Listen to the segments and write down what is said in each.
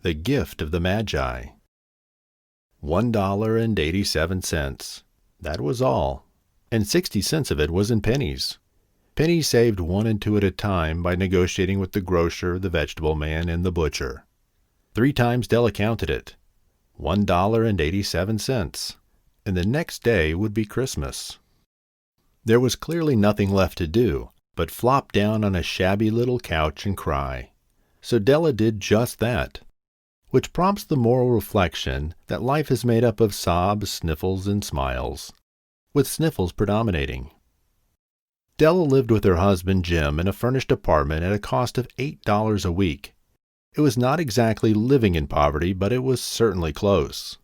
The Gift of the Magi. $1.87. That was all, and 60 cents of it was in pennies. Pennies saved 1 and 2 at a time by negotiating with the grocer, the vegetable man, and the butcher. 3 times Della counted it. $1.87. And the next day would be Christmas. There was clearly nothing left to do but flop down on a shabby little couch and cry. So Della did just that. Which prompts the moral reflection that life is made up of sobs, sniffles, and smiles, with sniffles predominating. Della lived with her husband Jim in a furnished apartment at a cost of $8 a week. It was not exactly living in poverty, but it was certainly close.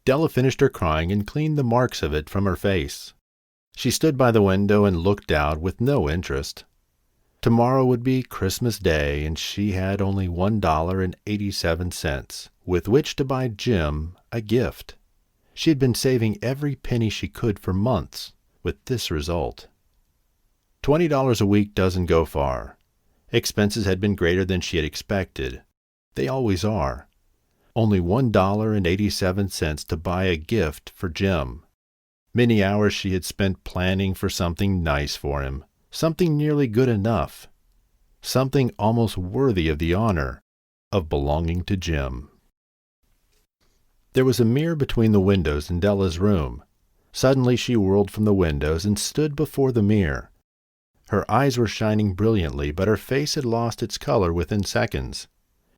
Della finished her crying and cleaned the marks of it from her face. She stood by the window and looked out with no interest. Tomorrow would be Christmas Day, and she had only $1.87 with which to buy Jim a gift. She had been saving every penny she could for months, with this result. $20 a week doesn't go far. Expenses had been greater than she had expected. They always are. Only $1.87 to buy a gift for Jim. Many hours she had spent planning for something nice for him. Something nearly good enough. Something almost worthy of the honor of belonging to Jim. There was a mirror between the windows in Della's room. Suddenly she whirled from the windows and stood before the mirror. Her eyes were shining brilliantly, but her face had lost its color within seconds.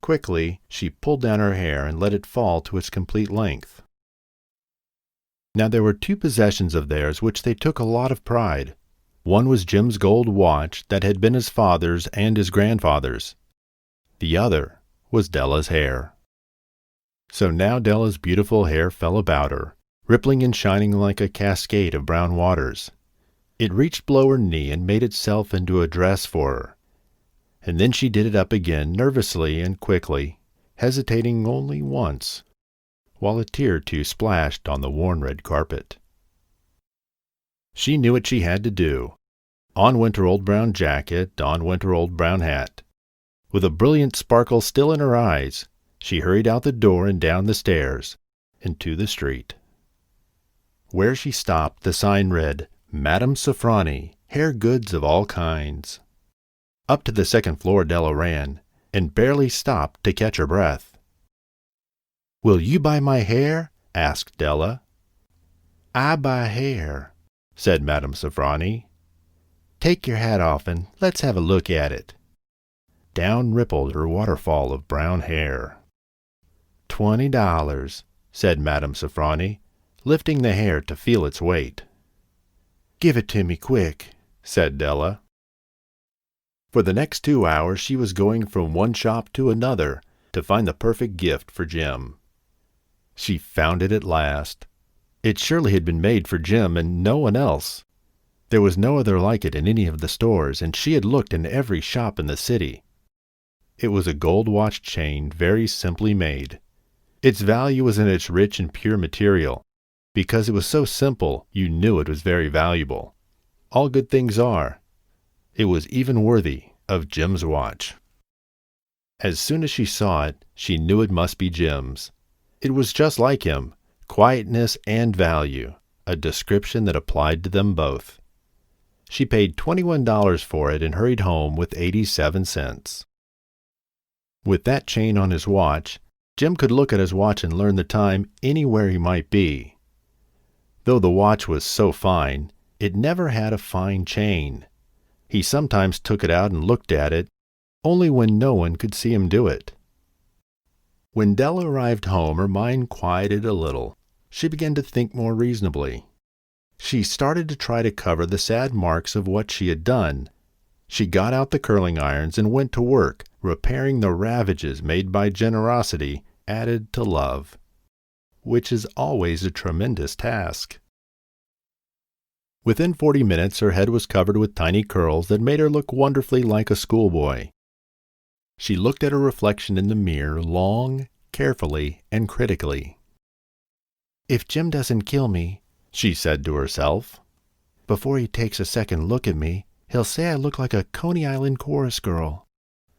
Quickly, she pulled down her hair and let it fall to its complete length. Now there were 2 possessions of theirs which they took a lot of pride. One was Jim's gold watch that had been his father's and his grandfather's. The other was Della's hair. So now Della's beautiful hair fell about her, rippling and shining like a cascade of brown waters. It reached below her knee and made itself into a dress for her. And then she did it up again nervously and quickly, hesitating only once, while a tear or 2 splashed on the worn red carpet. She knew what she had to do. On went her old brown jacket, on went her old brown hat. With a brilliant sparkle still in her eyes, she hurried out the door and down the stairs, into the street. Where she stopped, the sign read, Madame Sofroni, hair goods of all kinds. Up to the 2nd floor Della ran, and barely stopped to catch her breath. "Will you buy my hair?" asked Della. "I buy hair," said Madame Sofroni. "Take your hat off and let's have a look at it." Down rippled her waterfall of brown hair. $20, said Madame Sofroni, lifting the hair to feel its weight. "Give it to me quick," said Della. For the next 2 hours she was going from one shop to another to find the perfect gift for Jim. She found it at last. It surely had been made for Jim and no one else. There was no other like it in any of the stores, and she had looked in every shop in the city. It was a gold watch chain very simply made. Its value was in its rich and pure material. Because it was so simple, you knew it was very valuable. All good things are. It was even worthy of Jim's watch. As soon as she saw it, she knew it must be Jim's. It was just like him, quietness and value, a description that applied to them both. She paid $21 for it and hurried home with 87 cents. With that chain on his watch, Jim could look at his watch and learn the time anywhere he might be. Though the watch was so fine, it never had a fine chain. He sometimes took it out and looked at it, only when no one could see him do it. When Della arrived home, her mind quieted a little. She began to think more reasonably. She started to try to cover the sad marks of what she had done. She got out the curling irons and went to work, repairing the ravages made by generosity added to love, which is always a tremendous task. Within 40 minutes her head was covered with tiny curls that made her look wonderfully like a schoolboy. She looked at her reflection in the mirror long, carefully, and critically. "If Jim doesn't kill me," she said to herself, "before he takes a second look at me, he'll say I look like a Coney Island chorus girl.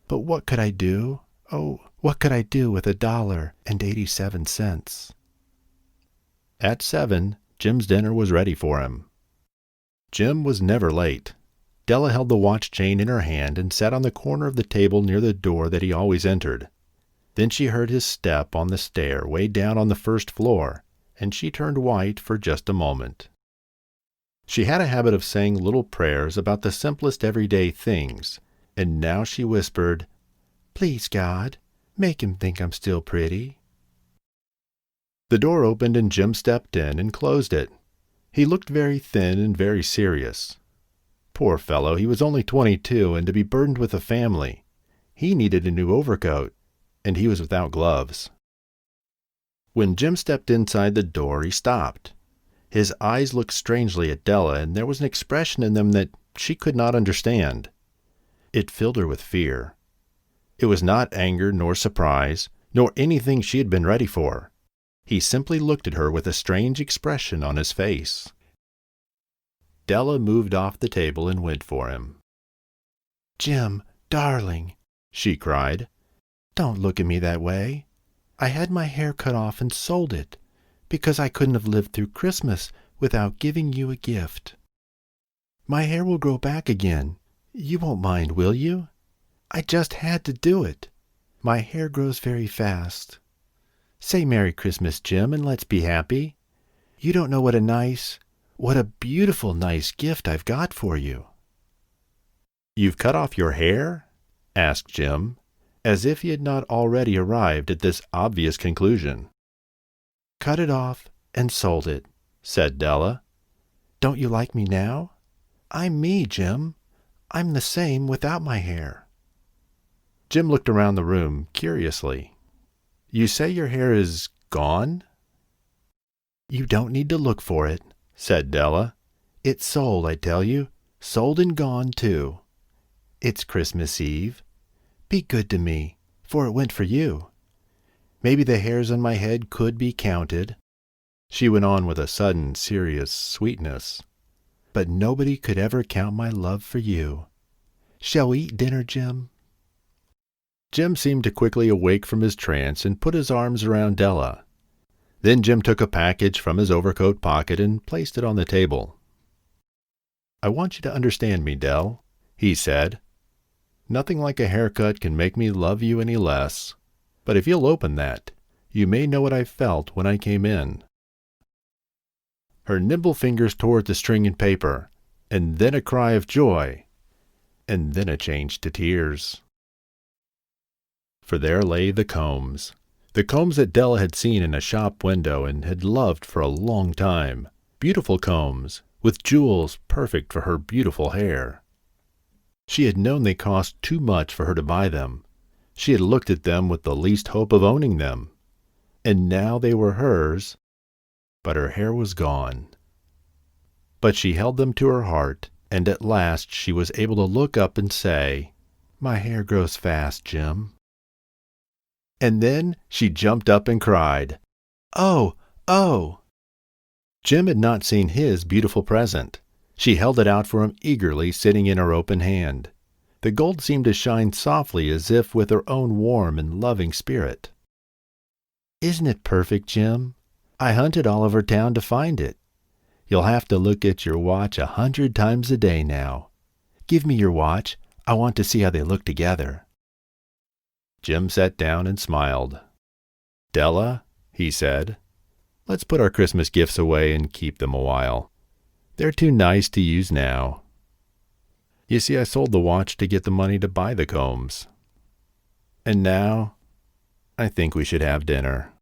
But what could I do? Oh, What could I do with $1.87? At 7, Jim's dinner was ready for him. Jim was never late. Della held the watch chain in her hand and sat on the corner of the table near the door that he always entered. Then she heard his step on the stair way down on the first floor, and she turned white for just a moment. She had a habit of saying little prayers about the simplest everyday things, and now she whispered, "Please, God, make him think I'm still pretty." The door opened and Jim stepped in and closed it. He looked very thin and very serious. Poor fellow, he was only 22, and to be burdened with a family. He needed a new overcoat, and he was without gloves. When Jim stepped inside the door, he stopped. His eyes looked strangely at Della, and there was an expression in them that she could not understand. It filled her with fear. It was not anger nor surprise, nor anything she had been ready for. He simply looked at her with a strange expression on his face. Della moved off the table and went for him. "Jim, darling," she cried, "don't look at me that way. I had my hair cut off and sold it, because I couldn't have lived through Christmas without giving you a gift. My hair will grow back again. You won't mind, will you? I just had to do it. My hair grows very fast. Say Merry Christmas, Jim, and let's be happy. You don't know what a beautiful, nice gift I've got for you." "You've cut off your hair?" asked Jim, as if he had not already arrived at this obvious conclusion. "Cut it off and sold it," said Della. "Don't you like me now? I'm me, Jim. I'm the same without my hair." Jim looked around the room curiously. "You say your hair is gone?" "You don't need to look for it," said Della. "It's sold, I tell you. Sold and gone, too. It's Christmas Eve. Be good to me, for it went for you. Maybe the hairs on my head could be counted," she went on with a sudden serious sweetness, "but nobody could ever count my love for you. Shall we eat dinner, Jim?" Jim seemed to quickly awake from his trance and put his arms around Della. Then Jim took a package from his overcoat pocket and placed it on the table. "I want you to understand me, Dell," he said. "Nothing like a haircut can make me love you any less. But if you'll open that, you may know what I felt when I came in." Her nimble fingers tore at the string and paper, and then a cry of joy, and then a change to tears. For there lay the combs that Della had seen in a shop window and had loved for a long time. Beautiful combs, with jewels perfect for her beautiful hair. She had known they cost too much for her to buy them. She had looked at them with the least hope of owning them. And now they were hers, but her hair was gone. But she held them to her heart, and at last she was able to look up and say, "My hair grows fast, Jim." And then she jumped up and cried, "Oh, oh!" Jim had not seen his beautiful present. She held it out for him eagerly, sitting in her open hand. The gold seemed to shine softly as if with her own warm and loving spirit. "Isn't it perfect, Jim? I hunted all over town to find it. You'll have to look at your watch 100 times a day now. Give me your watch. I want to see how they look together." Jim sat down and smiled. "Della," he said, "let's put our Christmas gifts away and keep them a while. They're too nice to use now. You see, I sold the watch to get the money to buy the combs. And now, I think we should have dinner."